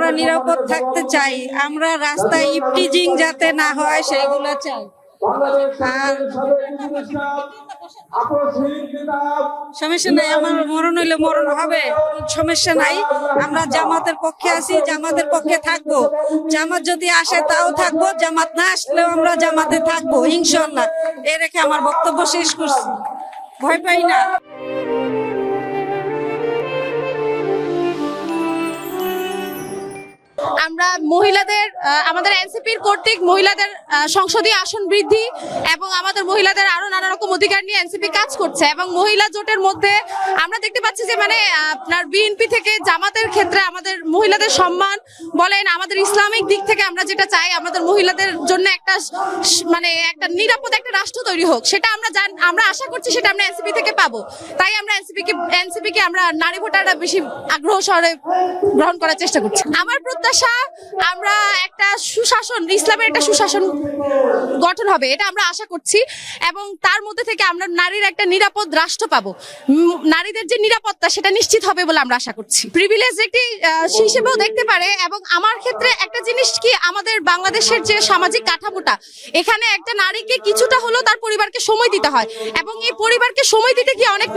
আমরা নিরাপদ থাকতে চাই, আমরা রাস্তায় ইফটিজিং যাতে না হয় সেগুলো চাই। আর সমস্যা নাই, আমার মরণ হইলে মরণ হবে, সমস্যা নাই। আমরা জামাতের পক্ষে আছি, জামাতের পক্ষে থাকবো। জামাত যদি আসে তাও থাকবো, জামাত না আসলেও আমরা জামাতে থাকবো ইনশাল্লাহ। এ রেখে আমার বক্তব্য শেষ করছি। ভয় পাই না। আমরা মহিলাদের আমাদের এনসিপির কর্তৃক মহিলাদের সংসদীয় আসন বৃদ্ধি এবং আমাদের মহিলাদের আরো নানা রকম অধিকার নিয়ে এনসিপি কাজ করছে, এবং মহিলা জোটের মধ্যে আমরা দেখতে পাচ্ছি যে মানে আপনার বিএনপি থেকে জামাতের ক্ষেত্রে আমাদের মহিলাদের সম্মান বলেন, আমাদের ইসলামিক দিক থেকে আমরা যেটা চাই আমাদের মহিলাদের জন্য একটা মানে একটা নিরাপদ একটা রাষ্ট্র তৈরি হোক, সেটা আমরা আশা করছি সেটা আমরা এনসিপি থেকে পাবো। তাই আমরা এনসিপিকে আমরা নারী ভোটাররা বেশি আগ্রহ সহকারে গ্রহণ করার চেষ্টা করছি। আমার প্রত্যাশা আমরা একটা সুশাসন, ইসলামের একটা সুশাসন গঠন হবে, এটা আমরা আশা করছি, এবং তার মধ্যে থেকে আমরা নারীর একটা নিরাপদ রাষ্ট্র পাবো। নারীদের যে নিরাপত্তা সেটা নিশ্চিত হবে বলে আমরা আশা করছি। প্রিভিলেজ একটি হিসেবেও দেখতে পারে, এবং আমার ক্ষেত্রে একটা জিনিস কি, আমাদের বাংলাদেশের যে সামাজিক কাঠামোটা, এখানে একটা নারীকে কিছুটা হলেও তার পরিবারকে সময় দিতে হয়, এবং এই পরিবারকে সময় দিতে গিয়ে অনেক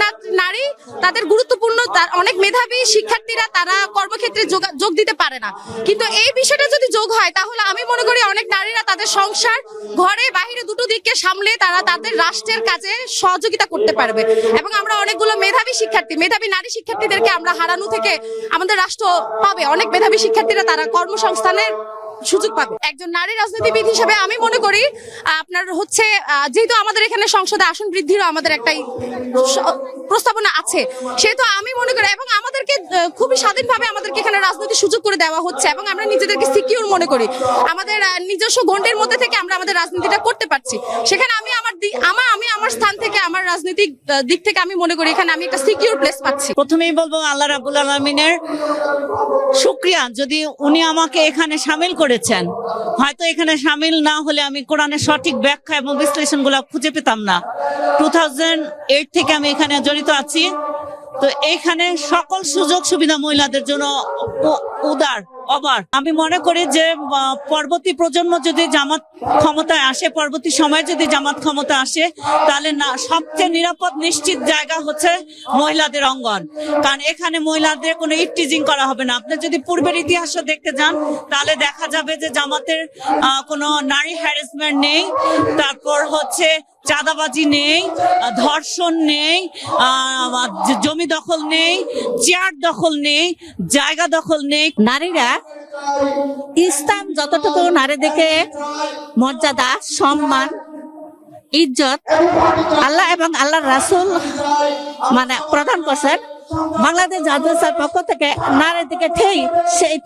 নারী তাদের গুরুত্বপূর্ণ, অনেক মেধাবী শিক্ষার্থীরা তারা কর্মক্ষেত্রে যোগ দিতে পারে না। কিন্তু এই বিষয়টা যদি যোগ হয় তাহলে আমি মনে করি অনেক নারীরা তাদের সংসার, ঘরে বাহিরে দুটো দিককে সামলে তারা তাদের রাষ্ট্রের কাজে সহযোগিতা করতে পারবে, এবং আমরা অনেকগুলো মেধাবী নারী শিক্ষার্থীদেরকে আমরা হারানো থেকে আমাদের রাষ্ট্র পাবে। অনেক মেধাবী শিক্ষার্থীরা তারা কর্মসংস্থানের সুযোগ পাবে। একজন নারী রাজনীতিবিদ হিসেবে আমি মনে করি আপনার হচ্ছে যেহেতু আমাদের এখানে সংসদে আসন বৃদ্ধিরও আমাদের একটাই প্রস্তাবনা আছে, সেহেতু আমি মনে করি, এবং আমাদেরকে খুবই স্বাধীনভাবে আমাদেরকে এখানে রাজনৈতিক সুযোগ করে দেওয়া হচ্ছে, এবং আমরা নিজেদেরকে সিকিউর মনে করি, আমাদের নিজস্ব গণ্ডির মধ্যে থেকে আমরা আমাদের রাজনীতিটা করতে পারছি। সেখানে আমি আমার স্থান থেকে, আমার রাজনৈতিক দিক থেকে আমি মনে করি এখানে আমি একটা সিকিউর প্লেস পাচ্ছি। প্রথমেই বলবো আল্লাহ রাব্বুল আলামিনের শুকরিয়া, যদি উনি আমাকে এখানে শামিল করেছেন। হয়তো এখানে শামিল না হলে আমি কোরআনের সঠিক ব্যাখ্যা এবং বিশ্লেষণগুলো খুঁজে পেতাম না। 2008 থেকে আমি এখানে জড়িত আছি। তো এইখানে সকল সুযোগ সুবিধা মহিলাদের জন্য অবার। আমি মনে করি যে পরবর্তী প্রজন্ম যদি জামাত ক্ষমতায় আসে, পরবর্তী সময়ে যদি জামাত ক্ষমতা আসে, তাহলে না সবচেয়ে নিরাপদ নিশ্চিত জায়গা হচ্ছে মহিলাদের অঙ্গন, কারণ এখানে মহিলাদের কোনো ইফটিজিং করা হবে না। আপনি যদি পূর্বের ইতিহাসও দেখতে যান তাহলে দেখা যাবে যে জামাতের কোনো নারী হ্যারাসমেন্ট নেই, তারপর হচ্ছে চাঁদাবাজি নেই, ধর্ষণ নেই, জমি দখল নেই, চেয়ার দখল নেই, জায়গা দখল নেই। নারীরা ইসলাম যতটুকু নারীদেরকে মর্যাদা, সম্মান, ইজ্জত আল্লাহ এবং আল্লাহর রাসূল মানে প্রদান করছেন, বাংলাদেশ জাতীয় পক্ষ থেকে নারীদেরকে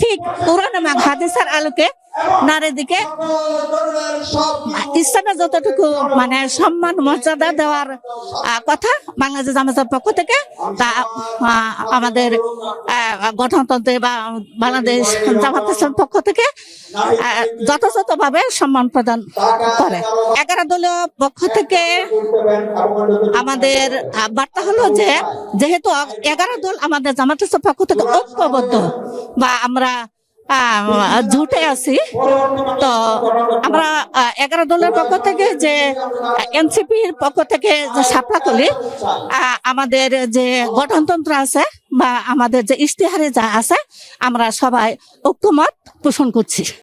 ঠিক কোরআন এবং হাদিসের আলোকে নারীদেরকে ইসলামের যতটুকু মানে সম্মান মর্যাদা দেওয়ার কথা বাংলাদেশ জামাতের পক্ষ থেকে, তা আমাদের গঠনতন্ত্রে বা বাংলাদেশ জামাতের পক্ষ থেকে যথাযথভাবে সম্মান প্রদান করে। 11 দলীয় পক্ষ থেকে আমাদের বার্তা হলো যে যেহেতু 11 দল আমাদের জামাতের পক্ষ থেকে ঐক্যবদ্ধ বা আমরা জোটে আছি, তো আমরা 11 দলের পক্ষ থেকে যে এনসিপির পক্ষ থেকে যে সাপলাকলি আমাদের যে গঠনতন্ত্র আছে বা আমাদের যে ইশতেহারে যা আছে, আমরা সবাই ঐক্যমত পোষণ করছি।